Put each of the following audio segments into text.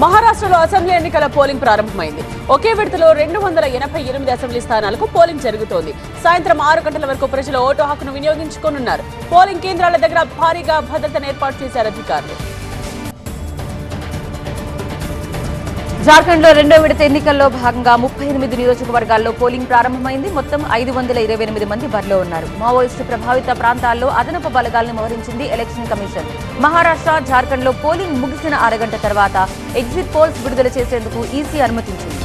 మహారాష్ట్రలో అసెంబ్లీ ఎన్నికల పోలింగ్ ప్రారంభమైంది. ఒకే విడతలో 288 అసెంబ్లీ స్థానాలకు పోలింగ్ జరుగుతోంది. సాయంత్రం 6 గంటల వరకు ప్రజలు ఓటు హక్కును వినియోగించుకోనున్నారు. పోలింగ్ కేంద్రాల దగ్గర భారీగా భద్రతను ఏర్పాటు చేశారు అధికారులు. జార్ఖండ్లో రెండో విడత ఎన్నికల్లో భాగంగా 38 నియోజకవర్గాల్లో పోలింగ్ ప్రారంభమైంది. మొత్తం 528 మంది బరిలో ఉన్నారు. మావోయిస్టు ప్రభావిత ప్రాంతాల్లో అదనపు బలగాలను మోహరించింది ఎలక్షన్ కమిషన్. మహారాష్ట్ర, జార్ఖండ్లో పోలింగ్ ముగిసిన అరగంట తర్వాత ఎగ్జిట్ పోల్స్ విడుదల చేసేందుకు ఈసీ అనుమతించింది.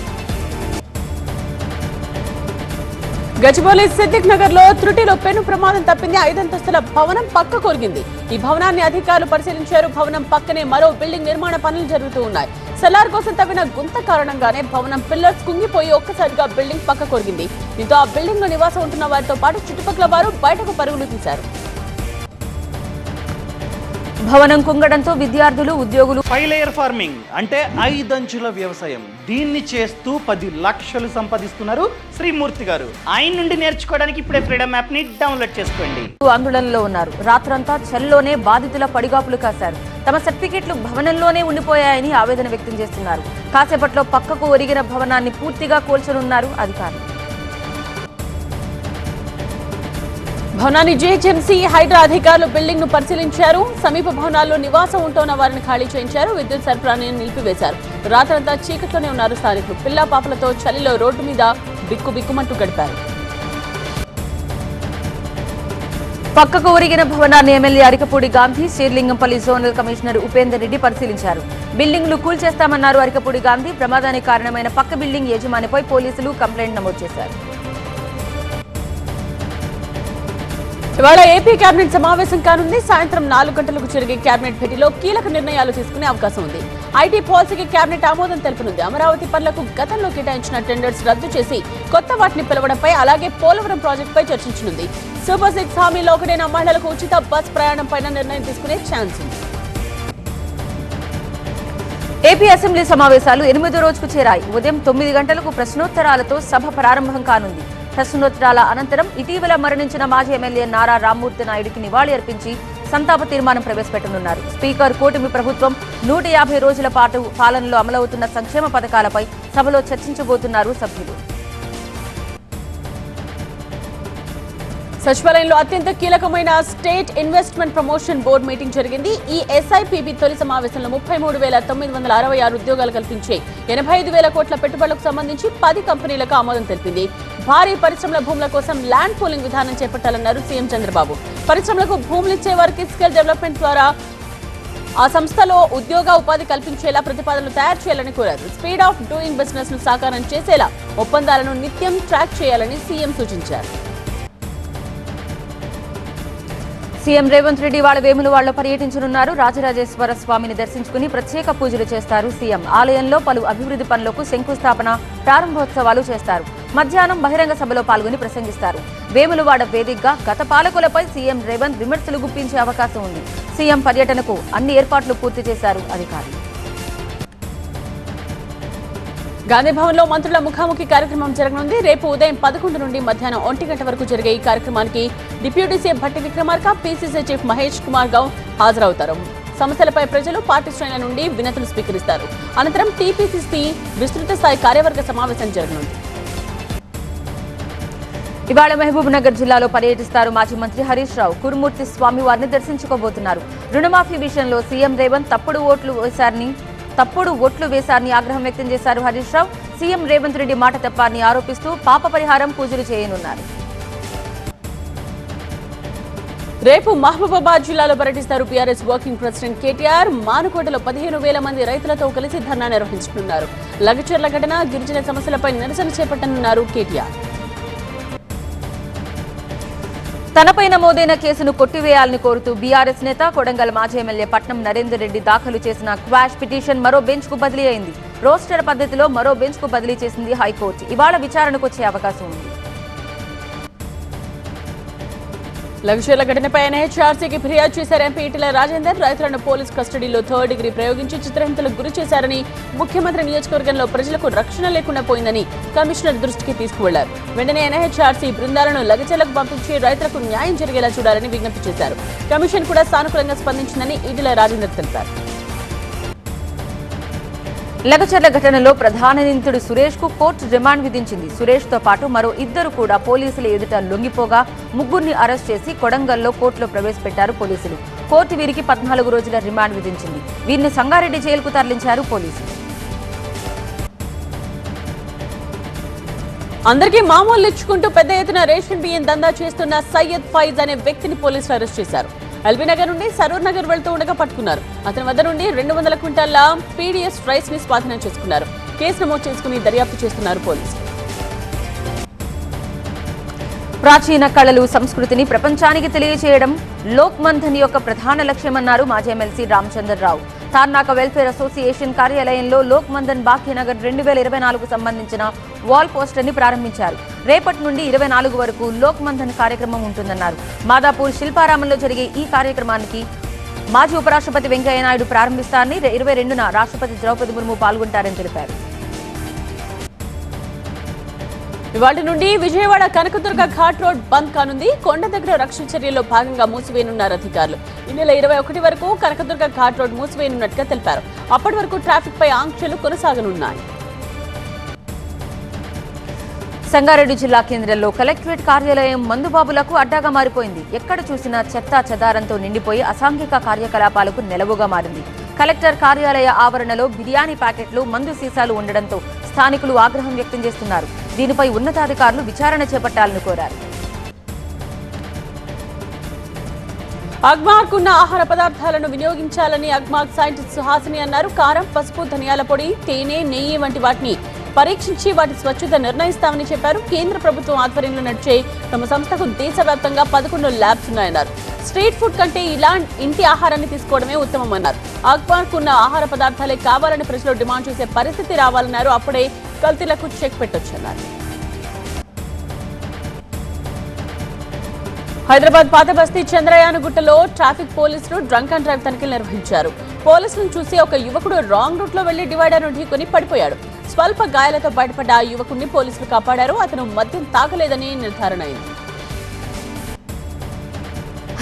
గచ్చిబౌలి సిద్దిక్ నగర్ లో త్రుటిలో పెను ప్రమాదం తప్పింది. 5 అంతస్తుల భవనం పక్క కొరిగింది. ఈ భవనాన్ని అధికారులు పరిశీలించారు. భవనం పక్కనే మరో బిల్డింగ్ నిర్మాణ పనులు జరుగుతూ ఉన్నాయి. సెల్లార్ కోసం తవ్విన గుంత కారణంగానే భవనం పిల్లర్స్ కుంగిపోయి ఒక్కసారిగా బిల్డింగ్ పక్క కొరిగింది. దీంతో ఆ బిల్డింగ్ లో నివాసం ఉంటున్న వారితో పాటు చుట్టుపక్కల వారు బయటకు పరుగులు తీశారు. భవనం కుంగడంతో విద్యార్థులు, ఉద్యోగులు 5 లేయర్ ఫార్మింగ్ అంటే 5 అంచుల వ్యవసాయం, దీన్ని చేస్తూ 10 లక్షలు సంపాదిస్తున్నారు శ్రీమూర్తి గారు. ఆయన నుండి నేర్చుకోవడానికి ఇప్పుడే ఫ్రీడమ్ యాప్ ని డౌన్లోడ్ చేసుకోండి. ఆందోళనలో ఉన్నారు. రాత్రంతా చెల్లోనే బాధితుల పడిగాపులు కాశారు. తమ సర్టిఫికెట్లు భవనంలోనే ఉండిపోయాయని ఆవేదన వ్యక్తం చేస్తున్నారు. కాసేపట్లో పక్కకు ఒరిగిన భవనాన్ని పూర్తిగా కూల్చనున్నారు అధికారులు. భవనాన్ని జీహెచ్ఎంసీ, హైడ్రా అధికారులు బిల్డింగ్ ను పరిశీలించారు. సమీప భవనాల్లో నివాసం ఉంటున్న వారిని ఖాళీ చేయించారు. విద్యుత్ సరఫరాని నిలిపివేశారు. రాత్రంతా చీకట్లోనే ఉన్నారు స్థానికులు. పిల్లా పాపలతో చలిలో రోడ్డు మీద బిక్కుబిక్కుమంటూ గడిపారు. పక్కకు ఒరిగిన భవనాన్ని MLA Arikapudi Gandhi, Serilingampally zonal commissioner Upender Reddy పరిశీలించారు. బిల్డింగ్లు కూల్చేస్తామన్నారు అరికపూడి గాంధీ. ప్రమాదానికి కారణమైన పక్క బిల్డింగ్ యజమానిపై పోలీసులు కంప్లైంట్ నమోదు చేశారు. ఇవాళ ఏపీ కేబినెట్ సమావేశం కానుంది. సాయంత్రం 4 గంటలకు జరిగే కేబినెట్ భేటీలో కీలక నిర్ణయాలు తీసుకునే అవకాశం ఉంది. ఐటీ పాలసీకి కేబినెట్ ఆమోదం తెలుపనుంది. అమరావతి పనులకు గతంలో కేటాయించిన టెండర్స్ రద్దు చేసి కొత్త వాటిని పిలవడంపై, అలాగే పోలవరం ప్రాజెక్టుపై చర్చించనుంది. సూపర్ 6 హామీలో ఒకటైన మహిళలకు ఉచిత బస్ ప్రయాణం పైన నిర్ణయం తీసుకునే ఛాన్స్ ఉంది. ఏపీ అసెంబ్లీ సమావేశాలు 8వ రోజుకు చేరాయి. ఉదయం 9 గంటలకు ప్రశ్నోత్తరాలతో సభ ప్రారంభం కానుంది. ప్రశ్నోత్తరాల అనంతరం ఇటీవల మరణించిన మాజీ ఎమ్మెల్యే నారా రామ్మూర్తి నాయుడికి నివాళి అర్పించి సంతాప తీర్మానం ప్రవేశపెట్టనున్నారు. స్పీకర్ కూటమి ప్రభుత్వం 150 రోజుల పాటు పాలనలో అమలవుతున్న సంక్షేమ పథకాలపై సభలో చర్చించబోతున్నారు సభ్యులు. సచివాలయంలో అత్యంత కీలకమైన state investment promotion board meeting జరిగింది. ఈ ఎస్ఐపిబి తొలి సమావేశంలో 33,966 ఉద్యోగాలు కల్పించే 85,000 కోట్ల పెట్టుబడులకు సంబంధించి 10 కంపెనీలకు ఆమోదం తెలిపింది. భారీ పరిశ్రమల భూముల కోసం ల్యాండ్ పూలింగ్ విధానం చేపట్టాలన్నారు సీఎం చంద్రబాబు. పరిశ్రమలకు భూములిచ్చే వారికి స్కిల్ డెవలప్మెంట్ ద్వారా ఆ సంస్థలో ఉద్యోగ ఉపాధి కల్పించేలా ప్రతిపాదనలు తయారు చేయాలని కోరారు. స్పీడ్ ఆఫ్ డూయింగ్ బిజినెస్ ను సాకారం చేసేలా ఒప్పందాలను నిత్యం ట్రాక్ చేయాలని సీఎం సూచించారు. సీఎం రేవంత్ రెడ్డి వాళ్ళ వేములవాడలో పర్యటించనున్నారు. రాజరాజేశ్వర స్వామిని దర్శించుకుని ప్రత్యేక పూజలు చేస్తారు సీఎం. ఆలయంలో పలు అభివృద్ధి పనులకు శంకుస్థాపన, ప్రారంభోత్సవాలు చేస్తారు. మధ్యాహ్నం బహిరంగ సభలో పాల్గొని ప్రసంగిస్తారు. వేములవాడ వేదికగా గత పాలకులపై సీఎం రేవంత్ విమర్శలు గుప్పించే అవకాశం ఉంది. సీఎం పర్యటనకు అన్ని ఏర్పాట్లు పూర్తి చేశారు అధికారులు. గాంధీభవన్ లో మంత్రుల ముఖాముఖి కార్యక్రమం జరగనుంది. రేపు ఉదయం 11 నుండి మధ్యాహ్నం 1 గంట వరకు జరిగే ఈ కార్యక్రమానికి deputy CM Bhatti Vikramarka, PCC chief Mahesh Kumar Goud హాజరవుతారు. సమస్యలపై ప్రజలు, పార్టీ శ్రేణుల నుండి వినతులు స్వీకరిస్తారు. అనంతరం టీపీసీసీ విస్తృత స్థాయి కార్యవర్గ సమావేశం జరగనుంది. ఇవాళ మహబూబ్ నగర్ జిల్లాలో పర్యటిస్తారు మాజీ మంత్రి హరీష్ రావు. కురుమూర్తి స్వామి వారిని దర్శించుకోబోతున్నారు. రుణమాఫీ విషయంలో సీఎం రేవంత్ తప్పుడు ఓట్లు వేశారని ఆగ్రహం వ్యక్తం చేశారు హరీష్ రావు. సీఎం రేవంత్ రెడ్డి మాట తప్పారని ఆరోపిస్తూ పాప పరిహారం పూజలు చేయనున్నారు. రేపు మహబూబాబాద్ జిల్లాలో పర్యటిస్తారు బీఆర్ఎస్ వర్కింగ్ ప్రెసిడెంట్ కేటీఆర్. మానుకోటలో 15,000 మంది రైతులతో కలిసి ధర్నా నిర్వహించనున్నారు. లగచర్ల ఘటన, గిరిజన సమస్యలపై నిరసన చేపట్టనున్నారు కేటీఆర్. తనపై నమోదైన కేసును కొట్టివేయాలని కోరుతూ బీఆర్ఎస్ నేత, కొడంగల్ మాజీ ఎమ్మెల్యే పట్నం నరేందర్ రెడ్డి దాఖలు చేసిన క్వాష్ పిటిషన్ మరో బెంచ్ కు బదిలీ అయింది. రోస్టర్ పద్ధతిలో మరో బెంచ్ కు బదిలీ చేసింది హైకోర్టు. ఇవాళ విచారణకు వచ్చే అవకాశం ఉంది. లగచర్ల ఘటనపై ఎన్హెచ్ఆర్సీకి ఫిర్యాదు చేశారు ఎంపీ ఈటెల రాజేందర్. రైతులను పోలీస్ కస్టడీలో 3rd డిగ్రీ ప్రయోగించి చిత్రహింసలకు గురి చేశారని, ముఖ్యమంత్రి నియోజకవర్గంలో ప్రజలకు రక్షణ లేకుండా పోయిందని కమిషనర్ దృష్టికి తీసుకువెళ్లారు. వెంటనే ఎన్హెచ్ఆర్సీ బృందాలను లగచర్లకు పంపించి రైతులకు న్యాయం జరిగేలా చూడాలని విజ్ఞప్తి చేశారు. కమిషన్ కూడా సానుకూలంగా స్పందించిందని ఈటెల రాజేందర్ తెలిపారు. లగచర్ల ఘటనలో ప్రధాన నిందితుడు సురేష్ కు కోర్టు రిమాండ్ విధించింది. సురేష్ తో పాటు మరో ఇద్దరు కూడా పోలీసుల ఎదుట లొంగిపోగా ముగ్గురిని అరెస్ట్ చేసి కొడంగల్లో కోర్టులో ప్రవేశపెట్టారు పోలీసులు. కోర్టు వీరికి 14 రోజుల రిమాండ్ విధించింది. వీరిని సంగారెడ్డి జైలుకు తరలించారు పోలీసులు. అందరికీ మామూలు ఇచ్చుకుంటూ పెద్ద ఎత్తున రేషన్ బియ్యం దందా చేస్తున్న సయ్యద్ ఫైజ్ అనే వ్యక్తిని పోలీసులు అరెస్ట్ చేశారు. ఎల్బీ నగర్ నుండి సరూర్ నగర్ వెళ్తూ ఉండగా పట్టుకున్నారు. అతని వద్ద నుండి 200 క్వింటాల పీడీఎస్ రైస్ ని స్వాధీనం చేసుకున్నారు. కేసు నమోదు చేసుకుని దర్యాప్తు చేస్తున్నారు పోలీసులు. ప్రాచీన కళలు, సంస్కృతిని ప్రపంచానికి తెలియజేయడం లోక్ మంథన్ యొక్క ప్రధాన లక్ష్యమన్నారు మాజీ MLC Ramachandra Rao. Tarnaka welfare association కార్యాలయంలో లోక్ మంథన్ భాగ్యనగర్ 2024కు సంబంధించిన వాల్ పోస్టర్ ని ప్రారంభించారు. రేపటి నుండి 24 వరకు లోక్ మంథన్ కార్యక్రమం ఉంటుందన్నారు. మాదాపూర్ శిల్పారామంలో జరిగే ఈ కార్యక్రమానికి మాజీ ఉపరాష్ట్రపతి వెంకయ్యనాయుడు ప్రారంభిస్తారని, 22న రాష్ట్రపతి ద్రౌపది ముర్ము పాల్గొంటారని తెలిపారు. ఇవాటి నుండి విజయవాడ కనకదుర్గ ఘాట్ రోడ్ బంద్ కానుంది. కొండ దగ్గర రక్షణ చర్యల్లో భాగంగా మూసివేయనున్నారు అధికారులు. ఈ నెల 21 వరకు కనకదుర్గ ఘాట్ రోడ్ మూసివేయనున్నట్టుగా తెలిపారు. అప్పటి వరకు ట్రాఫిక్ పై ఆంక్షలు కొనసాగనున్నాయి. సంగారెడ్డి జిల్లా కేంద్రంలో కలెక్టరేట్ కార్యాలయం మందుబాబులకు అడ్డాగా మారిపోయింది. ఎక్కడ చూసినా చెత్తా చెదారంతో నిండిపోయి అసాంఘిక కార్యకలాపాలకు నెలవుగా మారింది. కలెక్టర్ కార్యాలయ ఆవరణలో బిర్యానీ ప్యాకెట్లు, మందు సీసాలు ఉండడంతో స్థానికులు ఆగ్రహం వ్యక్తం చేస్తున్నారు. దీనిపై ఉన్నతాధికారులు విచారణ చేపట్టాలని కోరారు. అగ్మార్క్ ఉన్న ఆహార పదార్థాలను వినియోగించాలని అగ్మార్క్ సైంటిస్ట్ సుహాసిని అన్నారు. కారం, పసుపు, ధనియాల పొడి, తేనె, నెయ్యి వంటి వాటిని పరీక్షించి వాటి స్వచ్ఛత నిర్ణయిస్తామని చెప్పారు. కేంద్ర ప్రభుత్వం ఆధ్వర్యంలో నడిచే తమ సంస్థకు దేశవ్యాప్తంగా 11 ల్యాబ్స్ ఉన్నాయన్నారు. స్ట్రీట్ ఫుడ్ కంటే ఇలా ఇంటి ఆహారాన్ని తీసుకోవడమే ఉత్తమమన్నారు. అగ్మార్క్ ఉన్న ఆహార పదార్థాలే కావాలని ప్రజలు డిమాండ్ చేసే పరిస్థితి రావాలన్నారు. అప్పుడే కల్తీలకు చెక్ పెట్టొచ్చన్నారు. హైదరాబాద్ పాత బస్తీ చంద్రయానగుట్టలో ట్రాఫిక్ పోలీసులు డ్రంక్ అండ్ డ్రైవ్ తనిఖీలు నిర్వహించారు. పోలీసులను చూసి ఒక యువకుడు రాంగ్ రూట్ లో వెళ్లి డివైడర్ ను ఢీకొని పడిపోయాడు. స్వల్ప గాయాలతో బయటపడ్డ ఆ యువకుడిని పోలీసులు కాపాడారు. అతను మద్యం తాగలేదని నిర్ధారణ అయింది.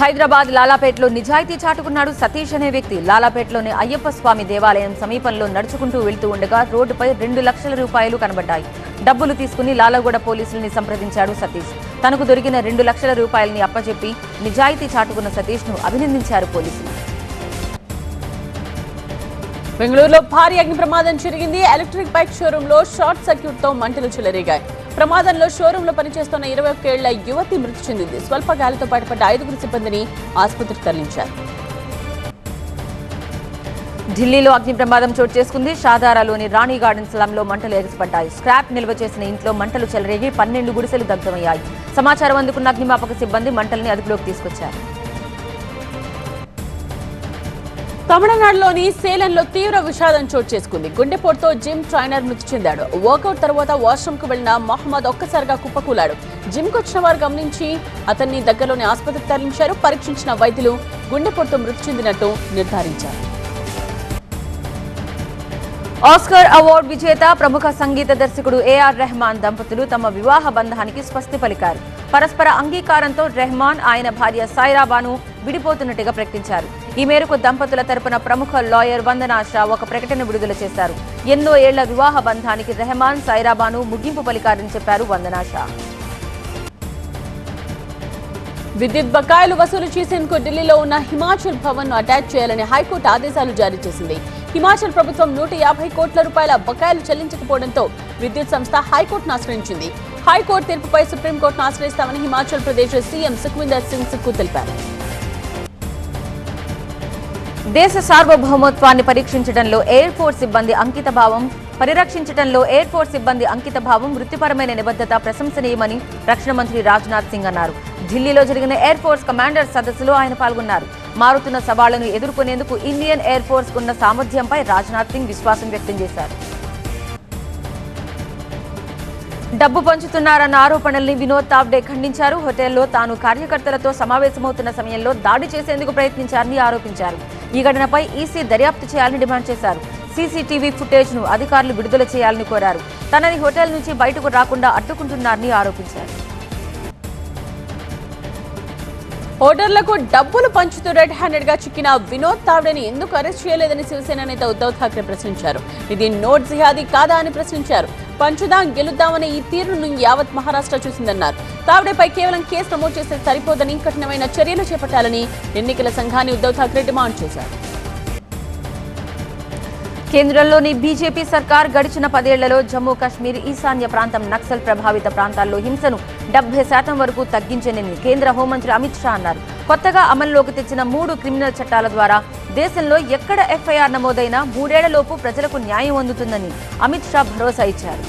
హైదరాబాద్ లాలాపేటలో నిజాయితీ చాటుకున్నాడు సతీష్ అనే వ్యక్తి. లాలాపేటలోని అయ్యప్ప స్వామి దేవాలయం సమీపంలో నడుచుకుంటూ వెళ్తూ ఉండగా రోడ్డుపై 2 లక్షల రూపాయలు కనబడ్డాయి. డబ్బులు తీసుకుని లాలగూడ పోలీసుల్ని సంప్రదించాడు సతీష్. తనకు దొరికిన 2 లక్షల రూపాయలని అప్పచెప్పి నిజాయితీ చాటుకున్న సతీష్ ను అభినందించారు పోలీసులు. బెంగళూరులో భారీ అగ్ని ప్రమాదం జరిగింది. ఎలక్ట్రిక్ బైక్ షోరూమ్ లో షార్ట్ సర్క్యూట్ తో మంటలు చెలరేగాయి. ప్రమాదంలో షోరూమ్ లో పనిచేస్తున్న 21 ఏళ్ల యువతి మృతి చెందింది. స్వల్ప గాయాలతో బయటపడ్డ 5 సిబ్బందిని ఆసుపత్రికి తరలించారు. ఢిల్లీలో అగ్ని ప్రమాదం చోటు చేసుకుంది. షాదారాలోని రాణి గార్డెన్ స్లమ్ లో మంటలు ఎగసిపడ్డాయి. స్క్రాప్ నిల్వ చేసిన ఇంట్లో మంటలు చెలరేగి 12 గుడిసెలు దగ్ధమయ్యాయి. సమాచారం అందుకున్న అగ్నిమాపక సిబ్బంది మంటల్ని అదుపులోకి తీసుకొచ్చారు. తమిళనాడులోని సేలంలో తీవ్ర విషాదం చోటు చేసుకుంది. గుండెపోటుతో జిమ్ ట్రైనర్ మృతి చెందాడు. వర్కౌట్ తర్వాత వాష్రూమ్ కు వెళ్లిన మహమ్మద్ ఒక్కసారిగా కుప్పకూలాడు. జిమ్ కు వచ్చిన వారు గమనించి అతన్ని దగ్గరలోని ఆసుపత్రికి తరలించారు. పరీక్షించిన వైద్యులు గుండెపోటుతో మృతి చెందినట్టు నిర్ధారించారు. ఆస్కర్ అవార్డు విజేత ప్రముఖ సంగీత దర్శకుడు ఏఆర్ రెహమాన్ దంపతులు తమ వివాహ బంధానికి స్వస్తి పలికారు. పరస్పర అంగీకారంతో రెహమాన్, ఆయన భార్య సాయిరాబాను విడిపోతున్నట్టుగా ప్రకటించారు. ఈ మేరకు దంపతుల తరపున ప్రముఖ లాయర్ వందనా షా ఒక ప్రకటన విడుదల చేశారు. ఎన్నో ఏళ్ల వివాహ బంధానికి రెహమాన్, సాయిరాబాను ముగింపు పలికారని చెప్పారు వందనా షా. విద్యుత్ బకాయిలు వసూలు చేసేందుకు ఢిల్లీలో ఉన్న హిమాచల్ భవన్ ను అటాచ్ చేయాలని హైకోర్టు ఆదేశాలు జారీ చేసింది. హిమాచల్ ప్రభుత్వం 150 కోట్ల రూపాయల బకాయిలు చెల్లించకపోవడంతో విద్యుత్ సంస్థ హైకోర్టును ఆశ్రయించింది. హైకోర్టు తీర్పుపై సుప్రీంకోర్టును ఆశ్రయిస్తామని హిమాచల్ ప్రదేశ్ సీఎం సుఖ్వీందర్ సింగ్ సుక్కు తెలిపారు. దేశ సార్వభౌమత్వాన్ని పరీక్షించడంలో ఎయిర్ ఫోర్స్ సిబ్బంది అంకితభావం వృత్తిపరమైన నిబద్ధత ప్రశంసనీయమని రక్షణ మంత్రి రాజ్నాథ్ సింగ్ అన్నారు. ఢిల్లీలో జరిగిన ఎయిర్ ఫోర్స్ కమాండర్ సదస్సులో ఆయన పాల్గొన్నారు. మారుతున్న సవాళ్లను ఎదుర్కొనేందుకు ఇండియన్ ఎయిర్ ఫోర్స్ కున్న సామర్థ్యంపై రాజ్నాథ్ సింగ్ విశ్వాసం వ్యక్తం చేశారు. డబ్బు పంచుతున్నారన్న ఆరోపణల్ని వినోద్ తావ్డే ఖండించారు. హోటల్లో తాను కార్యకర్తలతో సమావేశమవుతున్న సమయంలో దాడి చేసేందుకు ప్రయత్నించారని ఆరోపించారు. ఈ ఘటనపై ఈసీ దర్యాప్తు చేయాలని డిమాండ్ చేశారు. సీసీటీవీ ఫుటేజ్ ను అధికారులు విడుదల చేయాలని కోరారు. తనని హోటల్ నుంచి బయటకు రాకుండా అడ్డుకుంటున్నారని ఆరోపించారు. ఓటర్లకు డబ్బులు పంచుతూ రెడ్ హ్యాండెడ్ గా చిక్కిన వినోద్ తావ్డేని ఎందుకు అరెస్ట్ చేయలేదని శివసేన నేత ఉద్ధవ్ ఠాక్రే ప్రశ్నించారు. ఇది నోట్ జిహాదీ కాదా అని ప్రశ్నించారు. పంచుదాం గెలుద్దామనే ఈ తీరును యావత్ మహారాష్ట్ర చూసిందన్నారు. తావ్డేపై కేవలం కేసు నమోదు చేస్తే సరిపోదని కఠినమైన చర్యలు చేపట్టాలని ఎన్నికల సంఘాన్ని ఉద్ధవ్ ఠాక్రే డిమాండ్ చేశారు. కేంద్రంలోని బీజేపీ సర్కార్ గడిచిన 10 ఏళ్లలో జమ్మూ కాశ్మీర్ ఈశాన్య ప్రాంతం నక్సల్ ప్రభావిత ప్రాంతాల్లో హింసను 70% వరకు తగ్గించిందని కేంద్ర హోంమంత్రి అమిత్ షా అన్నారు. కొత్తగా అమల్లోకి తెచ్చిన 3 క్రిమినల్ చట్టాల ద్వారా దేశంలో ఎక్కడ ఎఫ్ఐఆర్ నమోదైనా 3 ఏళ్లలోపు ప్రజలకు న్యాయం అందుతుందని అమిత్ షా భరోసా ఇచ్చారు.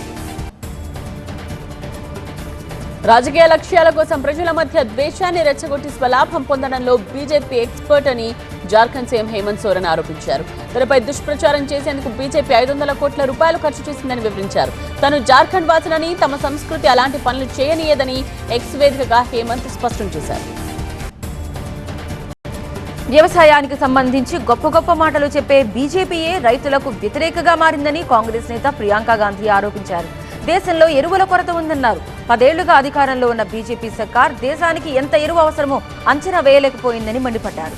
రాజకీయ లక్ష్యాల కోసం ప్రజల మధ్య ద్వేషాన్ని రెచ్చగొట్టి స్వలాభం పొందడంలో బీజేపీ ఎక్స్పర్ట్ అని జార్ఖండ్ సీఎం హేమంత్ సోరెన్ ఆరోపించారు. తనపై దుష్ప్రచారం చేసేందుకు బీజేపీ 500 కోట్ల రూపాయలు ఖర్చు చేసిందని వివరించారు. తాను జార్ఖండ్ వాసునని, తమ సంస్కృతి అలాంటి పనులు చేయనీయదని ఎక్స్ వేదికగా హేమంత్ స్పష్టం చేశారు. వ్యవసాయానికి సంబంధించి గొప్ప మాటలు చెప్పే బీజేపీయే రైతులకు వ్యతిరేకగా మారిందని కాంగ్రెస్ నేత ప్రియాంక గాంధీ ఆరోపించారు. దేశంలో ఎరువుల కొరత ఉందన్నారు. 10 ఏళ్లుగా అధికారంలో ఉన్న బీజేపీ సర్కార్ దేశానికి ఎంత ఎరువు అవసరమో అంచనా వేయలేకపోయిందని మండిపడ్డారు.